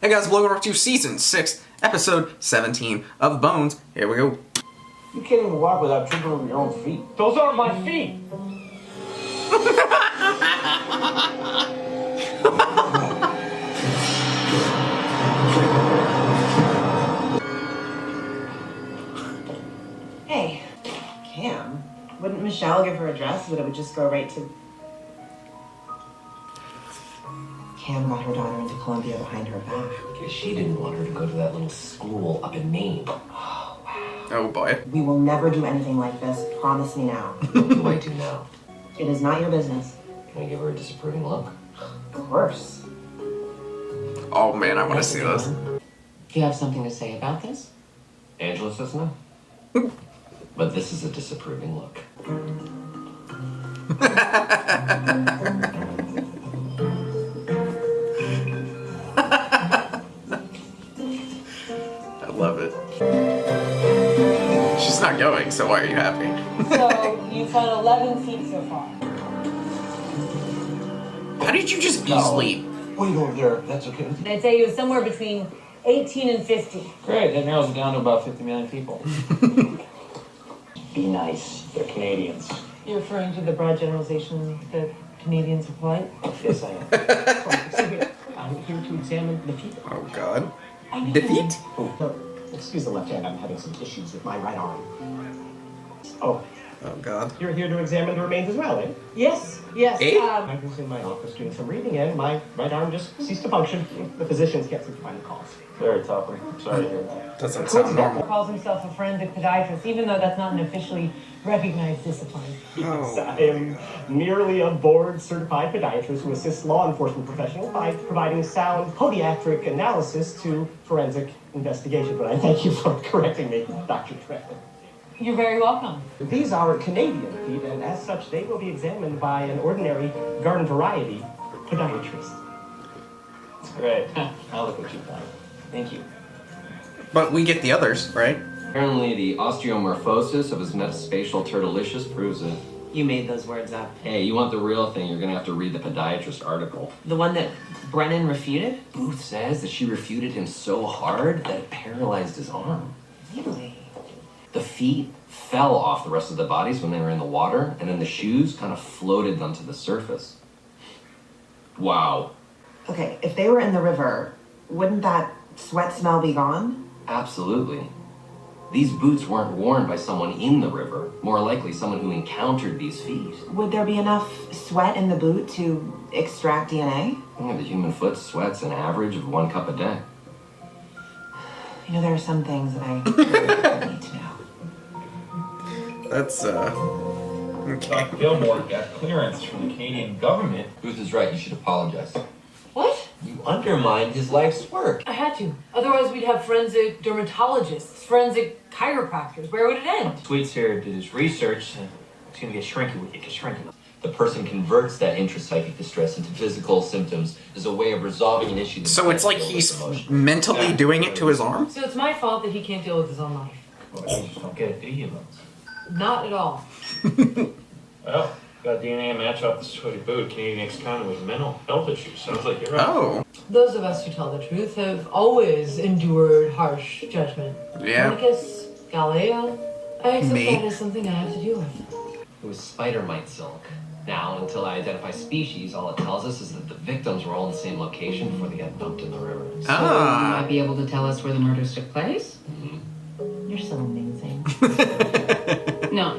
Hey guys, Logan Richardson, Season 6, Episode 17 of Bones. Here we go. You can't even walk without tripping over your own feet. Those aren't my feet! Hey, Cam, wouldn't Michelle give her address so that it would just go right to... Cam got her daughter into Columbia behind her back. Because she didn't want her to go to that little school up in Maine. Oh, wow. Oh, boy. We will never do anything like this. Promise me now. What do I do now? It is not your business. Can I give her a disapproving look? Of course. Oh, man, I want to see this. Do you have something to say about this? Angela says no. But this is a disapproving look. I love it. She's not going, so why are you happy? So, you've had 11 feet so far. How did you just easily... Wait over there, that's okay. I'd say it was somewhere between 18 and 50. Great, that narrows it down to about 50 million people. Be nice, they're Canadians. You're referring to the broad generalization that Canadians are polite? Yes, I am. I'm here to examine the feet. Oh, God. Defeat? Oh, no. Excuse the left hand, I'm having some issues with my right arm. Oh, Oh, God. you're here to examine the remains as well, eh? Yes, yes. Eh? I was in my office doing some reading and my right arm just ceased to function. The physicians can't seem to find the cause. Very tough. I'm sorry to hear that. Doesn't sound normal. Calls himself a forensic podiatrist, even though that's not an officially recognized discipline. Yes, I am merely a board-certified podiatrist who assists law enforcement professionals by providing sound podiatric analysis to forensic investigation. But I thank you for correcting me, Dr. Trent. You're very welcome. These are Canadian feet, and as such, they will be examined by an ordinary garden variety podiatrist. That's great. I'll look what you find. Thank you. But we get the others, right? Apparently, the osteomorphosis of his metaspatial turtilicious proves it. You made those words up. Hey, you want the real thing, you're gonna have to read the podiatrist article. The one that Brennan refuted? Booth says that she refuted him so hard that it paralyzed his arm. Really? The feet fell off the rest of the bodies when they were in the water, and then the shoes kind of floated onto the surface. Wow. Okay, if they were in the river, wouldn't that sweat smell be gone? Absolutely. These boots weren't worn by someone in the river, more likely someone who encountered these feet. Would there be enough sweat in the boot to extract DNA? Yeah, the human foot sweats an average of 1 cup a day. You know, there are some things that I really need to know. That's, okay. Gilmore got clearance from the Canadian government. Booth is right, you should apologize. What? You undermined his life's work. I had to. Otherwise, we'd have forensic dermatologists, forensic chiropractors. Where would it end? Tweets here did his research, and it's gonna get shrinky with you, get shrinky. The person converts that intrapsychic distress into physical symptoms as a way of resolving an issue. So it's like he's mentally doing it to his arm? So it's my fault that he can't deal with his own life. Well, you just don't get it, do you? Not at all. Well, got DNA match off the sweaty boot. Canadian ex-con with mental health issues. Sounds like you're right. Oh. Those of us who tell the truth have always endured harsh judgment. Yeah. Marcus, Galileo, I accept Me. that as something I have to deal with. It was spider mite silk. Now, until I identify species, all it tells us is that the victims were all in the same location before they got dumped in the river. So you might be able to tell us where the murders took place? You're so amazing. No,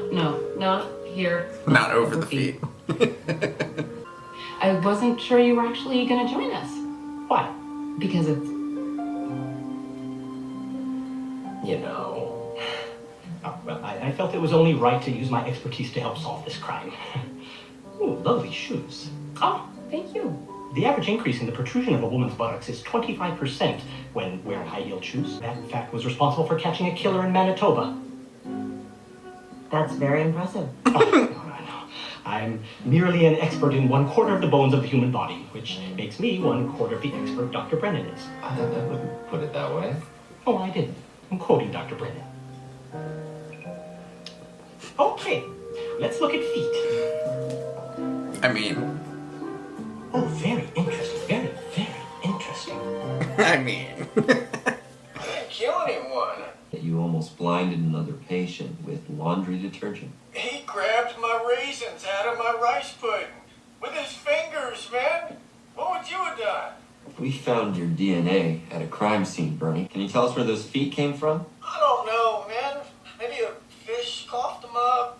not here. Not over the feet. I wasn't sure you were actually gonna join us. Why? Because it's... You know. Well, I felt it was only right to use my expertise to help solve this crime. Ooh, lovely shoes. Oh, thank you. The average increase in the protrusion of a woman's buttocks is 25% when wearing high-heeled shoes. That, in fact, was responsible for catching a killer in Manitoba. That's very impressive. Oh, no. I'm merely an expert in 1/4 of the bones of the human body, which makes me 1/4 of the expert Dr. Brennan is. I wouldn't put it that way. Oh, I didn't. I'm quoting Dr. Brennan. Okay, let's look at feet. I mean... Oh, very interesting. Very, very interesting. I mean... I didn't kill anyone. You almost blinded another patient with laundry detergent. He grabbed my raisins out of my rice pudding with his fingers, man. What would you have done? We found your DNA at a crime scene, Bernie. Can you tell us where those feet came from? I don't know, man. Maybe a fish coughed them up.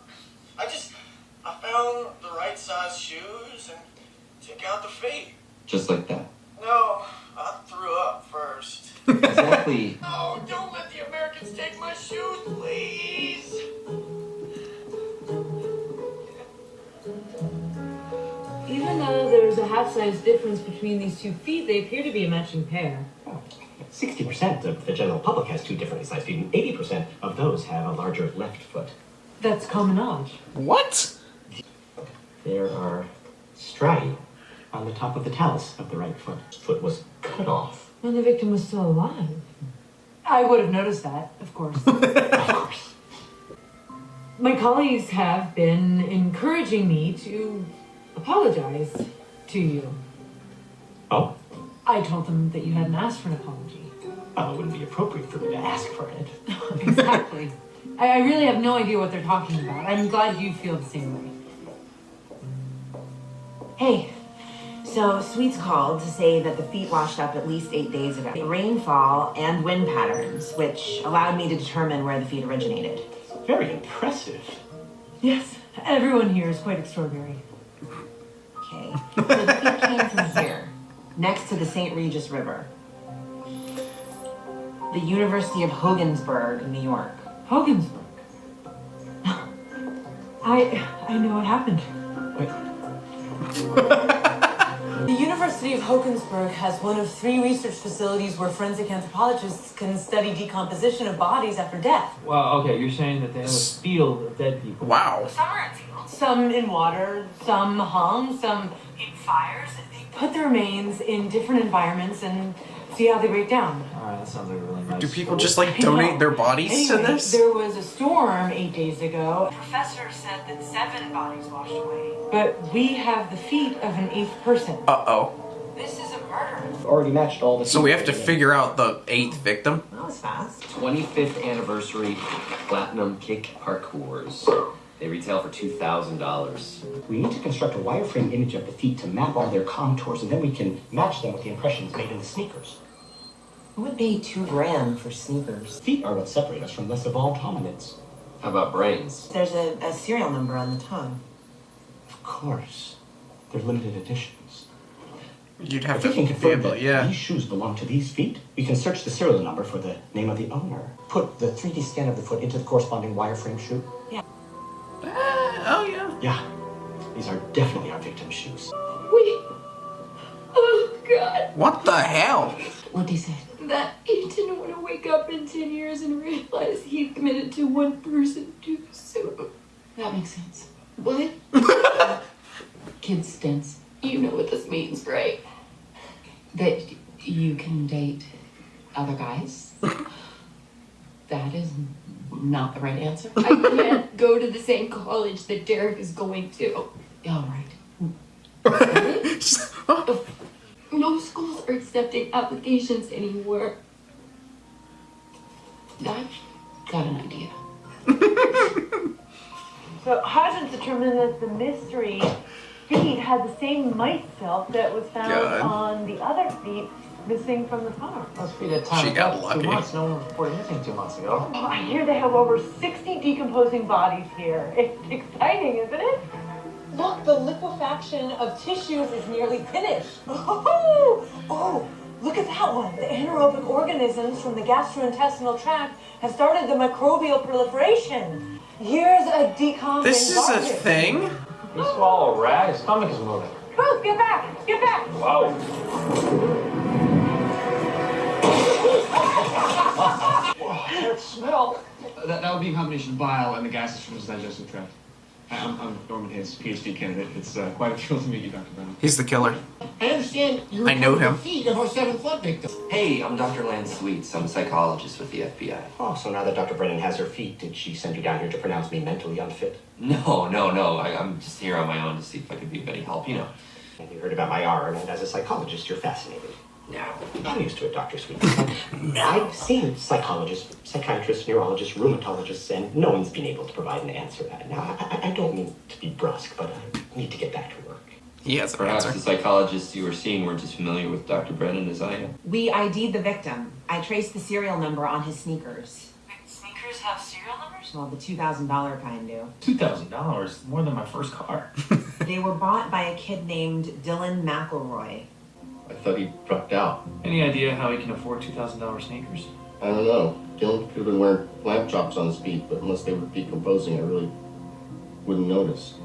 I found the right size shoes and took out the feet. Just like that. No, I threw up first. Exactly. Oh, don't let the Americans take my shoes, please. Even though there's a half-size difference between these 2 feet, they appear to be a matching pair. 60% of the general public has 2 differently sized feet, and 80% of those have a larger left foot. That's common knowledge. What? There are striae on the top of the talus of the right foot. Foot was cut off. When the victim was still alive. I would have noticed that, of course. Of course. My colleagues have been encouraging me to apologize to you. Oh? I told them that you hadn't asked for an apology. Well, it wouldn't be appropriate for me to ask for it. Exactly. I really have no idea what they're talking about. I'm glad you feel the same way. Hey, so Sweet's called to say that the feet washed up at least 8 days ago. Rainfall and wind patterns, which allowed me to determine where the feet originated. Very impressive. Yes, everyone here is quite extraordinary. Okay, so the feet came from here, next to the St. Regis River. The University of Hogansburg, New York. Hogansburg? I know what happened. The University of Hogansburg has one of 3 research facilities where forensic anthropologists can study decomposition of bodies after death. Well, okay, you're saying that they have a field of dead people. Wow. Some are in fields, some in water, some hung, some in fires. They put the remains in different environments and see how they break down. Alright, that sounds like a really nice Do people school. just like donate their bodies to Anyway, this? there was a storm 8 days ago. The professor said that 7 bodies washed away. But we have the feet of an 8th person. Uh-oh. This is a murder. Already matched all the... So we have to figure out the 8th victim? That was fast. 25th anniversary platinum kick parkours. They retail for $2,000. We need to construct a wireframe image of the feet to map all their contours, and then we can match them with the impressions made in the sneakers. Who would pay $2,000 for sneakers? Feet are what separate us from less evolved hominids. How about brains? There's a serial number on the tongue. Of course. They're limited editions. You'd have If to we can be confirm able, that yeah. these shoes belong to these feet, we can search the serial number for the name of the owner. Put the 3D scan of the foot into the corresponding wireframe shoe. Oh, yeah. Yeah, these are definitely our victim's shoes. Oh, God. What the hell? What'd he say? That he didn't want to wake up in 10 years and realize he committed to one person too soon. That makes sense. What? Kid stints. You know what this means, right? That you can date other guys? That is not the right answer. I can't go to the same college that Derek is going to. All right. No schools are accepting applications anymore. I've got an idea. So Hodgins determined that the mystery feet had the same mice silk that was found God. on the other feet missing from the farm. Must be that time She got lucky. 2 months. No one reported missing 2 months ago. Oh, I hear they have over 60 decomposing bodies here. It's exciting, isn't it? Look, the liquefaction of tissues is nearly finished. Oh, look at that one. The anaerobic organisms from the gastrointestinal tract have started the microbial proliferation. Here's a decomposing This is a thing? You swallow a rat, his stomach is moving. Booth, get back! Get back! Whoa. That smell! That would be a combination of bile and the gases from his digestive tract. I'm Norman Hayes, PhD candidate. It's quite a thrill to meet you, Dr. Brennan. He's the killer. I understand you I know him. the feet of our 7 flood victim. Hey, I'm Dr. Lance Sweets. I'm a psychologist with the FBI. Oh, so now that Dr. Brennan has her feet, did she send you down here to pronounce me mentally unfit? No. I'm just here on my own to see if I could be of any help, you know. You heard about my arm, and as a psychologist, you're fascinated. Now, I'm used to it, Dr. Sweet. I've seen psychologists, psychiatrists, neurologists, rheumatologists, and no one's been able to provide an answer. Now, I don't mean to be brusque, but I need to get back to work. He has an Perhaps answer. the psychologists you were seeing weren't as familiar with Dr. Brennan as I am. We ID'd the victim. I traced the serial number on his sneakers. Sneakers have serial numbers? Well, the $2,000 kind do. $2,000, more than my first car. They were bought by a kid named Dylan McElroy. I thought he dropped out. Any idea how he can afford $2,000 sneakers? I don't know. Dylan could have been wearing lamp chops on his feet, but unless they were decomposing, I really wouldn't notice.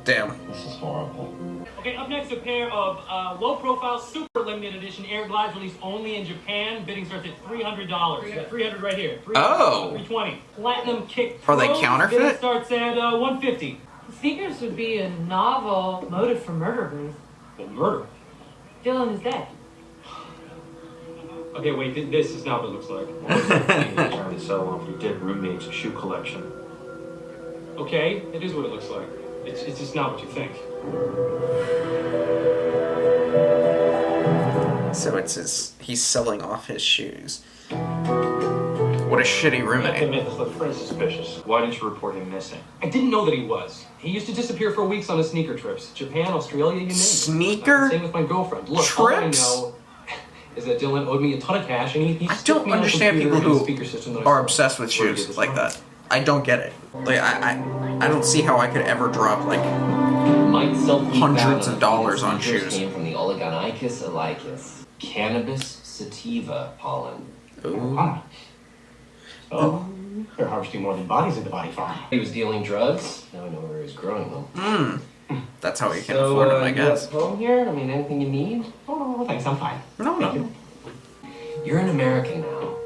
Damn. This is horrible. Okay, up next, a pair of low-profile, super limited edition Air Glides released only in Japan. Bidding starts at $300. We got 300 right here. 300, Oh. 320. Platinum Kick Are they Pro, counterfeit? bidding starts at 150. Sneakers would be a novel motive for murder, Ruth. Well, murder. Dylan is dead. Okay, wait, this is not what it looks like. You're trying to sell one of your dead roommate's shoe collection. Okay, it is what it looks like. It's just not what you think. So he's selling off his shoes. What a shitty I have to roommate. admit, this looks pretty suspicious. Why didn't you report him missing? I didn't know that he was. He used to disappear for weeks on his sneaker trips. Japan, Australia, you name it. Sneaker Same with my girlfriend. Look, trips? all I know is that Dylan owed me a ton of cash, and he I stuck don't me on a understand computer people and a who speaker system that I are sold. obsessed with Where did you shoes get this like from? that. I don't get it. Like I don't see how I could ever drop like Might self-keep hundreds found of dollars on sneakers shoes. Came from the Oligonicus alicus, cannabis sativa pollen. Ooh. Oh, they're harvesting more than bodies at the body farm. He was dealing drugs. Now I know where he was growing them. That's how he can So, afford them, I you guess. have home here? I mean, anything you need? Oh, thanks, I'm fine. No. You're in America now.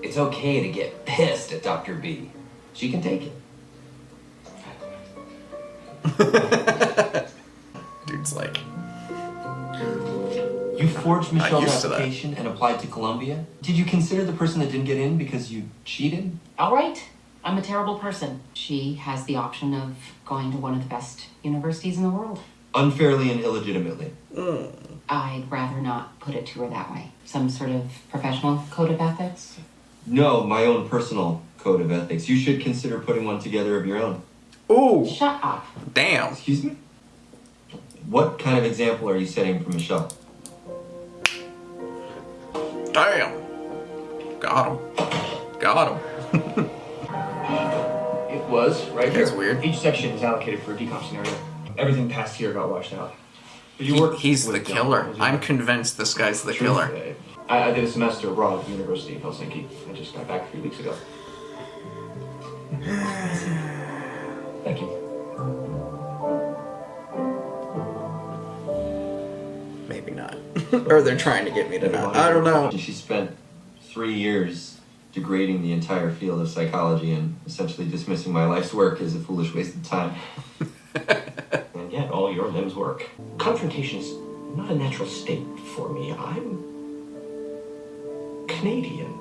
It's okay to get pissed at Dr. B. She can take it. Dude's like, You forged Not Michelle's used to that. application and applied to Columbia? Did you consider the person that didn't get in because you cheated? All right, I'm a terrible person. She has the option of going to one of the best universities in the world. Unfairly and illegitimately. I'd rather not put it to her that way. Some sort of professional code of ethics? No, my own personal code of ethics. You should consider putting one together of your own. ooh, Shut up. damn. Excuse me? What kind of example are you setting for Michelle? Damn. Got him. It was, right That's here. weird. Each section is allocated for a decomp scenario. Everything past here got washed out. But you worked He's the with Dylan, killer. was you? I'm convinced this guy's the killer. I did a semester abroad at the University of Helsinki. I just got back 3 weeks ago. Thank you. Maybe not. Or they're trying to get me to not. I don't know. She spent 3 years degrading the entire field of psychology and essentially dismissing my life's work as a foolish waste of time. And yet, all your limbs work. Confrontation is not a natural state for me. I'm Canadian.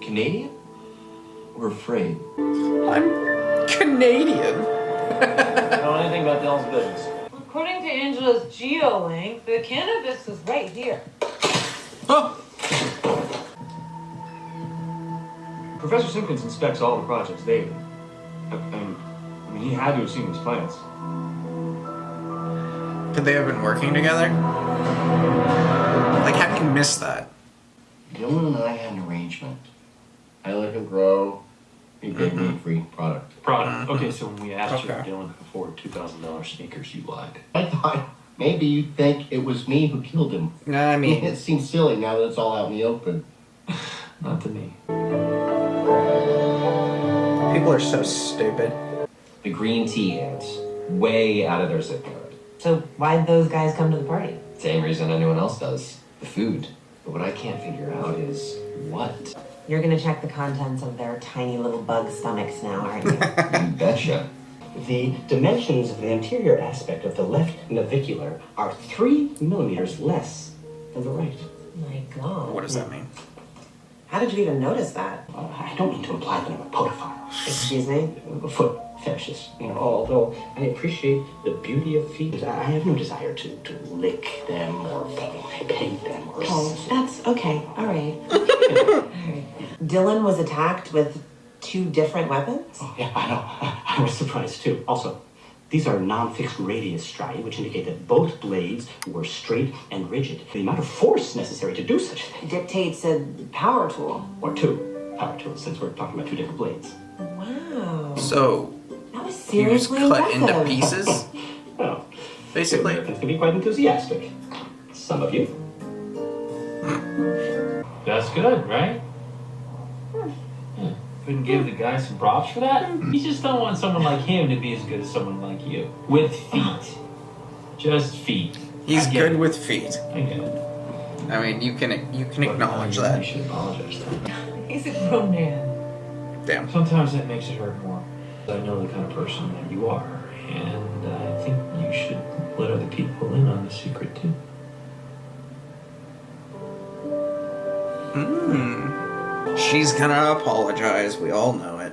Canadian? Or afraid? I'm Canadian. Know anything about Dylan's business? According to Angela's GeoLink, the cannabis is right here. Professor Simpkins inspects all the projects daily. I mean, he had to have seen these plans. Could they have been working together? Like, how do you miss that? Dylan and I had an arrangement. I let him grow. He gave me a free product. Product. Okay, so when we asked you if Okay. Dylan could afford $2,000 sneakers, you lied. I thought maybe you'd think it was me who killed him. I mean, It seems silly now that it's all out in the open. Not to me. people are so stupid. The green tea ants, way out of their zip code. So why'd those guys come to the party? Same reason anyone else does. The food. But what I can't figure out is what? You're gonna check the contents of their tiny little bug stomachs now, aren't you? You betcha. The dimensions of the anterior aspect of the left navicular are 3 millimeters less than the right. My God. What does that mean? How did you even notice that? I don't mean to imply that I'm a podophile. Excuse me? Foot fetishist, although I appreciate the beauty of feet. I have no desire to lick them or paint them or... Oh, that's okay. All right. All right. Dylan was attacked with 2 different weapons? Oh, yeah, I know. I was surprised, too. Also, these are non-fixed radius striae, which indicate that both blades were straight and rigid. The amount of force necessary to do such a thing Dictates a power tool. or 2 power tools, since we're talking about 2 different blades. Wow. So, That was he was seriously cut into impressive. pieces, Well, basically. Americans can be quite enthusiastic. Some of you. That's good, right? Yeah. Couldn't give the guy some props for that? You just don't want someone like him to be as good as someone like you. With feet. Just feet. He's I get good it. with feet. I get it. I mean, you can acknowledge You that. should apologize to him. He's a grown man. Damn. Sometimes that makes it hurt more. I know the kind of person that you are, and I think you should let other people in on the secret too. She's gonna apologize. We all know it.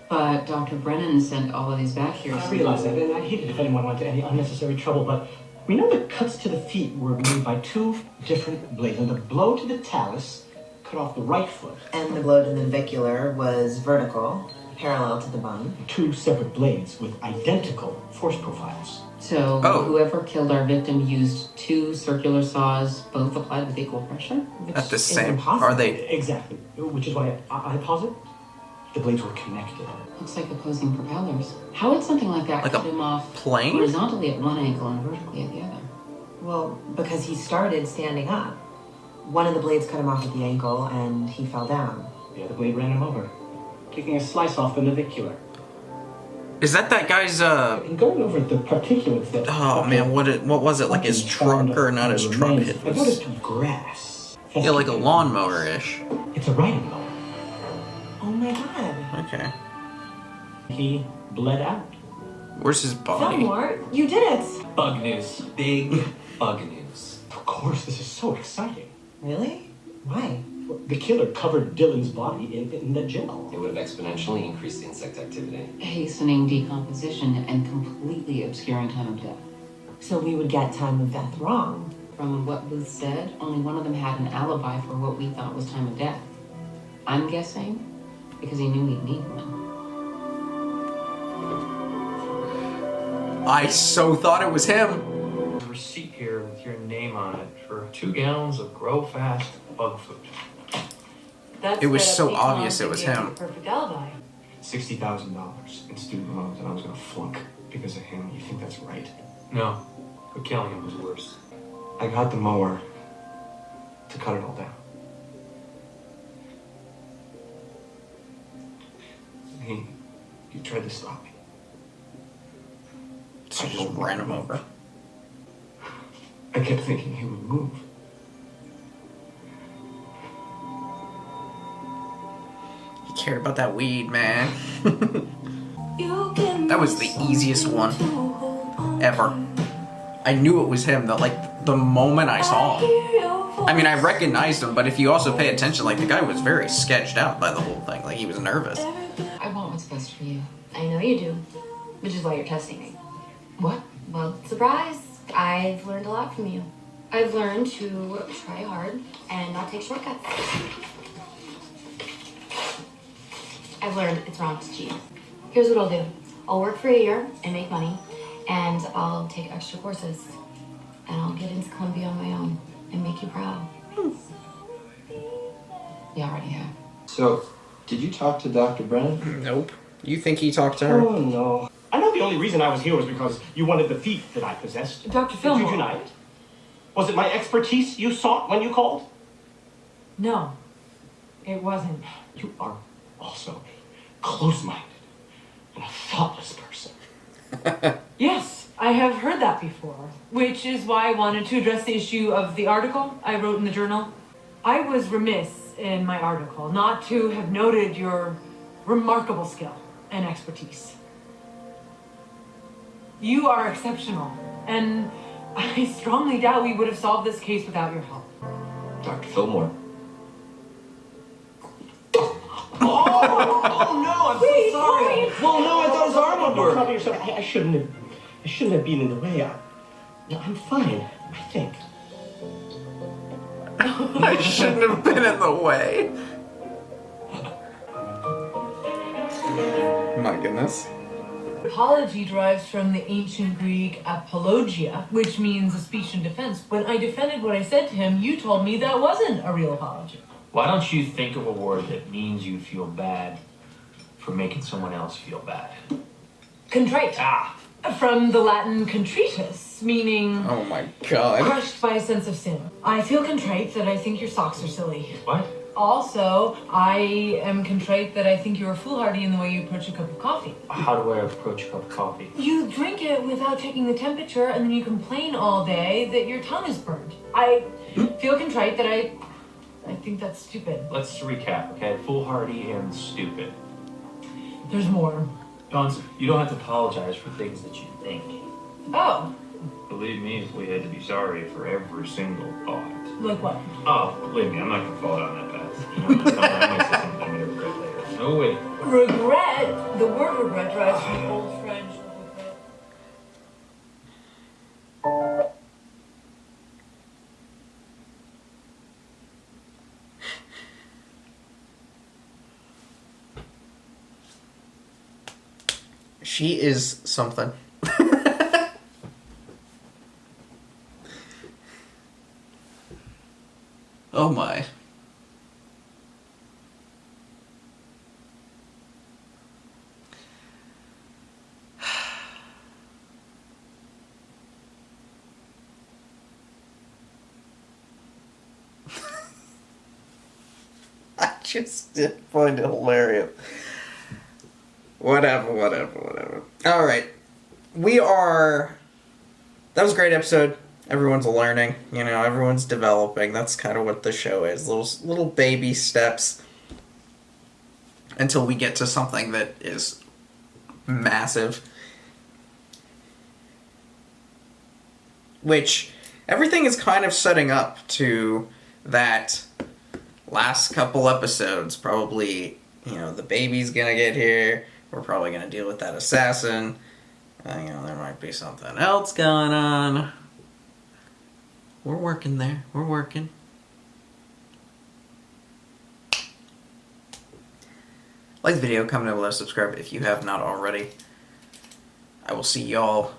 But Dr. Brennan sent all of these back here. I realize that, and I hated if anyone went to any unnecessary trouble, but we know the cuts to the feet were made by 2 different blades, and the blow to the talus cut off the right foot. And the blow to the navicular was vertical, parallel to the bone. 2 separate blades with identical force profiles. So whoever killed our victim used 2 circular saws, both applied with equal pressure? At the Is same, impossible. are they? Exactly. Which is why I posit the blades were connected. Looks like opposing propellers. How would something like that Like cut a him off plane? horizontally at one ankle and vertically at the other? Well, because he started standing up. One of the blades cut him off at the ankle and he fell down. The other blade ran him over, taking a slice off the navicular. Is that guy's And going over the particulates that... Oh man, what was it? Like his truck or not his truck? It I was, noticed grass. yeah, like a lawnmower-ish. It's a riding mower. Oh my god. Okay. He bled out. Where's his body? Fillmore, you did it! Bug news. Big bug news. Of course, this is so exciting. Really? Why? The killer covered Dylan's body in the gel. It would have exponentially increased the insect activity. Hastening decomposition and completely obscuring time of death. So we would get time of death wrong. From what Booth said, only one of them had an alibi for what we thought was time of death. I'm guessing because he knew he'd need one. I so thought it was him. There's a receipt here with your name on it for 2 gallons of Grow Fast bug food. That's It was set up so Pete obvious Long it was to be him. a Perfect alibi. $60,000 in student loans, and I was gonna flunk because of him. You think that's right? No, but killing him was worse. I got the mower to cut it all down. He tried to stop me. So just ran him over. I kept thinking he would move. He cared about that weed, man. That was the easiest one ever. I knew it was him. The moment I saw him. I mean, I recognized him, but if you also pay attention, like the guy was very sketched out by the whole thing. Like he was nervous. I want what's best for you. I know you do, which is why you're testing me. What? Well, surprise! I've learned a lot from you. I've learned to try hard and not take shortcuts. I've learned it's wrong to cheat. Here's what I'll do. I'll work for a year and make money, and I'll take extra courses. And I'll get into Columbia on my own and make you proud. You already have. So, did you talk to Dr. Brennan? Nope. You think he talked to her? Oh, no. I know the only reason I was here was because you wanted the feet that I possessed. Dr. Did Fillmore. you deny it? Was it my expertise you sought when you called? No, it wasn't. You are also a close-minded and a thoughtless person. Yes, I have heard that before, which is why I wanted to address the issue of the article I wrote in the journal. I was remiss in my article not to have noted your remarkable skill and expertise. You are exceptional, and I strongly doubt we would have solved this case without your help. Dr. Fillmore. Oh no, I'm so sorry. Well, no, I thought his arm would Don't work. trouble yourself. I shouldn't have been in the way. I'm fine, I think. I shouldn't have been in the way. My goodness. Apology derives from the ancient Greek apologia, which means a speech in defense. When I defended what I said to him, you told me that wasn't a real apology. Why don't you think of a word that means you feel bad for making someone else feel bad? Contrite. From the Latin contritus, meaning Oh my god. crushed by a sense of sin. I feel contrite that I think your socks are silly. What? Also, I am contrite that I think you are foolhardy in the way you approach a cup of coffee. How do I approach a cup of coffee? You drink it without checking the temperature, and then you complain all day that your tongue is burned. I feel contrite that I think that's stupid. Let's recap, okay? Foolhardy and stupid. There's more. Dawn, you don't have to apologize for things that you think. Oh, Believe me, if we had to be sorry for every single thought. like what? Oh, believe me, I'm not gonna fall down that path. You know, I might say something I'm gonna regret later. No way. Regret? The word regret derives from the old French regret. She is something. Oh my. I just did find it hilarious. Whatever. Alright. That was a great episode. Everyone's learning, you know, everyone's developing. That's kind of what the show is. Little baby steps until we get to something that is massive. Which everything is kind of setting up to that last couple episodes. Probably, you know, the baby's gonna get here. We're probably gonna deal with that assassin. You know, there might be something else going on. We're working there. We're working. Like the video, comment down below, subscribe if you have not already. I will see y'all